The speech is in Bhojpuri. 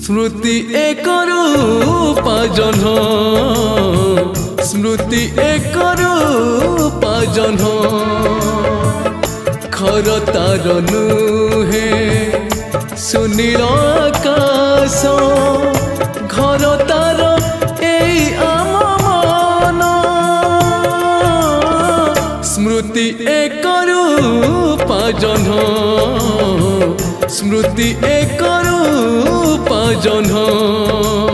स्मृति एक रूपा जह्न स्मृति एक रूपा जह्न खर तार नुहे सुनील आकाश घर तार एई आम मन स्मृति एक रूपा जह्न स्मृति एक रूपा जह्न।